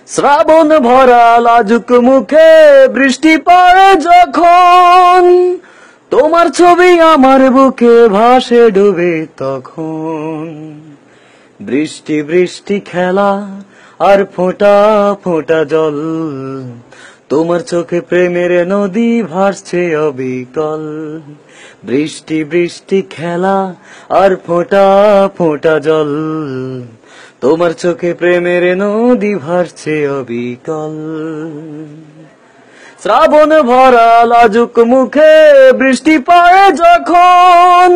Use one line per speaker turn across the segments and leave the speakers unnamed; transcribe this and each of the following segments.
শ্রাবণ ভরা লাজুক মুখে বৃষ্টি পড়ে যখন, তোমার ছবি আমার বুকে ভাসে ডুবে তখন। বৃষ্টি বৃষ্টি খেলা আর ফোঁটা ফোঁটা জল, তোমার চোখে প্রেমের নদী ভাসছে অবিকল। বৃষ্টি বৃষ্টি খেলা আর ফোঁটা ফোঁটা জল, তোমার চোখে প্রেমের নদী ভাসছে অবিকল। শ্রাবণ ভরা লাজুক মুখে বৃষ্টি পড়ে যখন,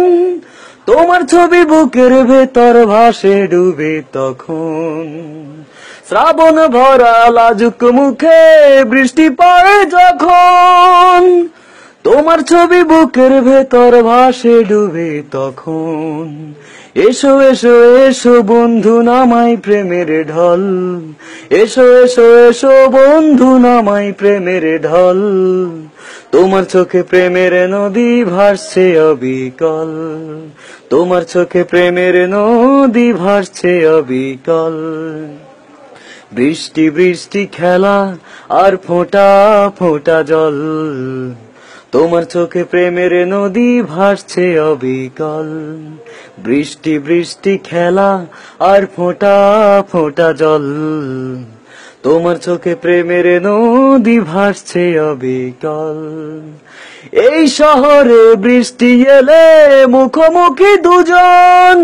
তোমার ছবি বুকের ভেতর ভাসে ডুবে তখন। শ্রাবণ ভরা লাজুক মুখে বৃষ্টি পড়ে যখন, তোমার ছবি বুকের ভেতর ভাসে ডুবে তখন। এসো এসো এসো বন্ধু নামাই প্রেমের ঢল, এসো এসো এসো বন্ধু নামাই প্রেমের ঢল। তোমার চোখে প্রেমের নদী ভাসছে অবিকল, তোমার চোখে প্রেমের নদী ভাসছে অবিকল। বৃষ্টি বৃষ্টি খেলা আর ফোঁটা ফোঁটা জল, তোমার চোখে প্রেমের নদী ভাসছে অবিকল। বৃষ্টি বৃষ্টি খেলা আর ফোঁটা ফোঁটা জল, তোমার চোখে প্রেমের নদী ভাসছে অবিকল। এই শহরে বৃষ্টি এলে মুখোমুখি দুজন,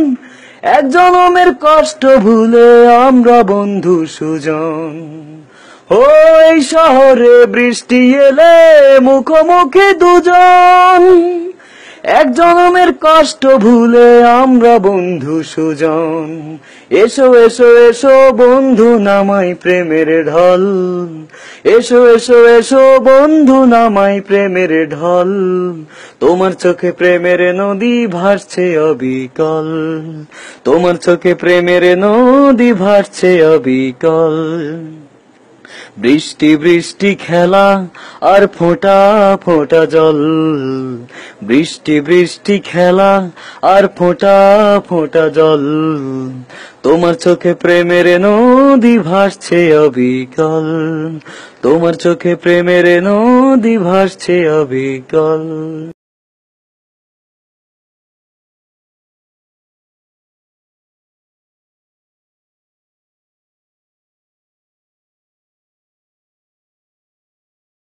এক জনমের কষ্ট ভুলে আমরা বন্ধু সুজন। ও এই শহরে বৃষ্টি এলে মুখোমুখি দুজন, এক জনমের কষ্ট ভুলে আমরা বন্ধু সুজন। এসো এসো এসো বন্ধু নামাই প্রেমের ঢল, এসো এসো এসো বন্ধু নামাই প্রেমের ঢল। তোমার চোখে প্রেমের নদী ভাসছে অবিকল, তোমার চোখে প্রেমের নদী ভাসছে অবিকল। বৃষ্টি বৃষ্টি খেলা আর ফোঁটা ফোঁটা জল, বৃষ্টি বৃষ্টি খেলা আর ফোঁটা ফোঁটা জল। তোমার চোখে প্রেমের নদী ভাসছে অবিকল, তোমার চোখে প্রেমের নদী ভাসছে অবিকল।